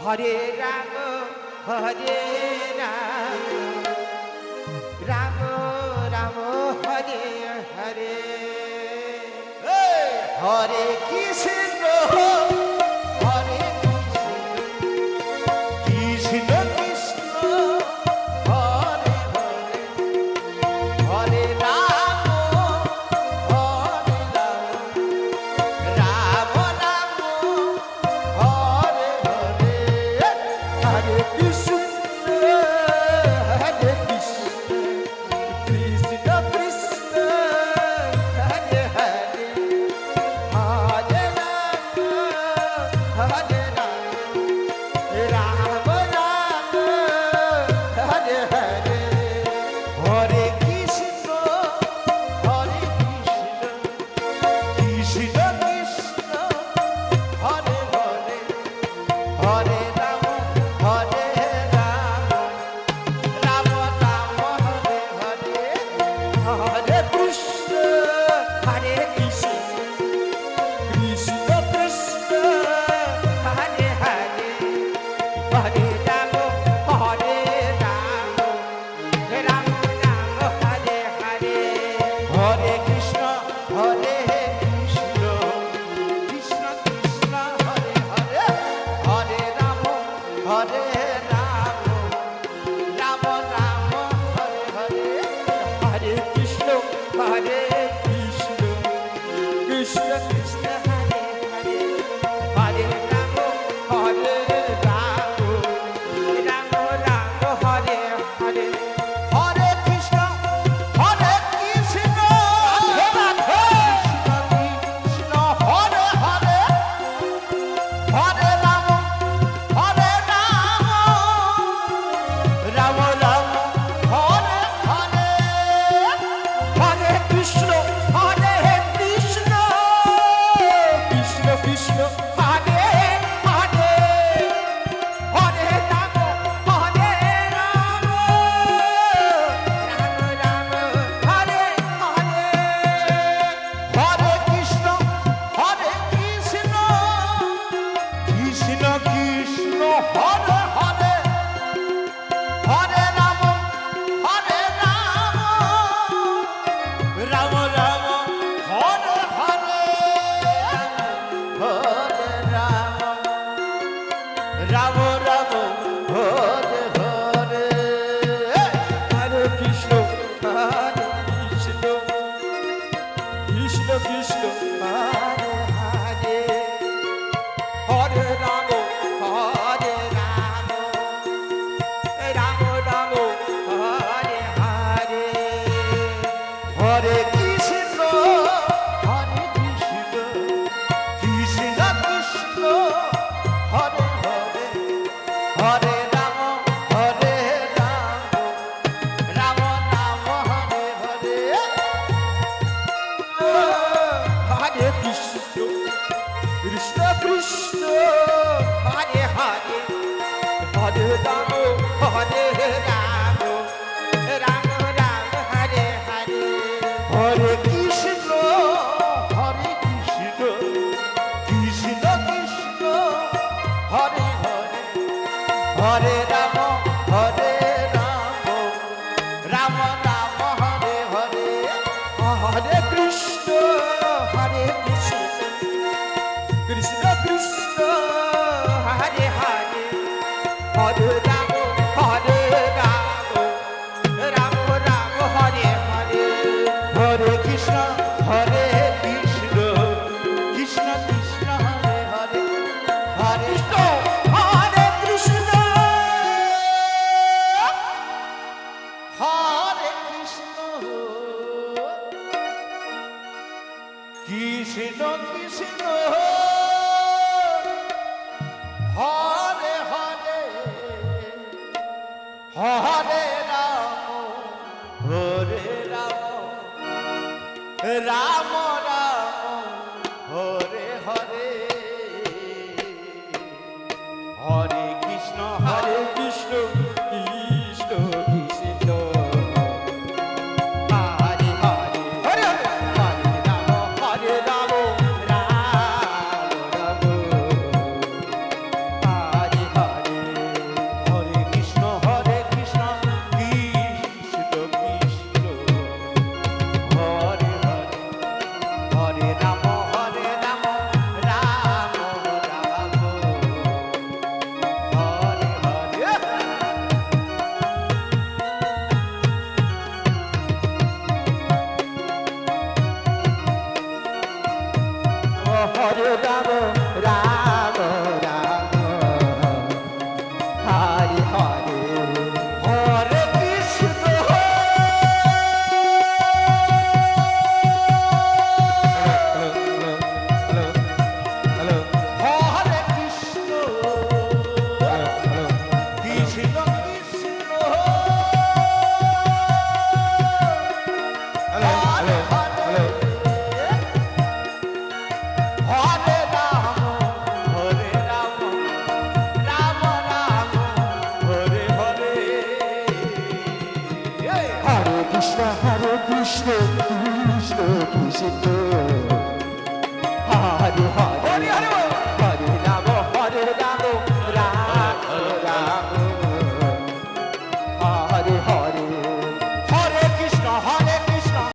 হরে রাম হরে রাম রাম রাম হরে হরে হরে কৃষ্ণ হরে কৃষ্ণ কৃষ্ণ হরে হরে হরে রাম হরে রাম রাম রাম হরে হরে হরে কৃষ্ণ হরে কৃষ্ণ কৃষ্ণ কৃষ্ণ হরে হরে হরে রাম হরে রাম রাম রাম হরে হরে হরে কৃষ্ণ হরে কৃষ্ণ কৃষ্ণ কৃষ্ণ হরে হরে হরে রাম হরে রাম রাম রাম হরে হরে হরে কৃষ্ণ হরে কৃষ্ণ কৃষ্ণ কৃষ্ণ হরে হরে হরে রাম হরে রাম রাম রাম হরে হরে হরে কৃষ্ণ হরে কৃষ্ণ কৃষ্ণ কৃষ্ণ হরে হরে হরে রাম হরে রাম রাম রাম হরে হরে হরে কৃষ্ণ হরে কৃষ্ণ কৃষ্ণ কৃষ্ণ হরে হরে হরে রাম হরে রাম রাম রাম হরে হরে হরে কৃষ্ণ হরে কৃষ্ণ রাধে রাধে কৃষ্ণ হরে হরে হরে রাম হরে রাম রাম রাম হরে হরে হরে কৃষ্ণ হরে কৃষ্ণ কৃষ্ণ কৃষ্ণ হরে হরে হরে রাম হরে রাম রাম রাম হরে হরে হরে কৃষ্ণ হরে কৃষ্ণ কৃষ্ণ কৃষ্ণ হরে হরে হরে রাম হরে রাম রাম রাম হরে হরে হরে রাম রাম রাম হরে হরে হরে কৃষ্ণ হরে কৃষ্ণ কৃষ্ণ কৃষ্ণ হরে হরে হরে রাম হরে রাম রাম রাম হরে হরে হরে কৃষ্ণ হরে কৃষ্ণ কৃষ্ণ কৃষ্ণ হরে হরে হরে রাম হরে রাম রাম রাম হরে হরে হরে কৃষ্ণ কৃষ্ণ কৃষ্ণ হরে হরে হরে রাম হরে রাম রাম রাম হরে হরে হরে কৃষ্ণ হরে কৃষ্ণ কৃষ্ণ কৃষ্ণ হরে হরে হরে রাম হরে রাম রাম রাম হরে হরে হরে কৃষ্ণ হরে কৃষ্ণ কৃষ্ণ কৃষ্ণ হরে হরে হরে রাম হরে রাম রাম রাম হরে হরে হরে কৃষ্ণ হরে কৃষ্ণ কৃষ্ণ কৃষ্ণ হরে হরে হরে হরে কৃষ্ণ হরে কৃষ্ণ কৃষ্ণ কৃষ্ণ হরে হরে সিদ্ধ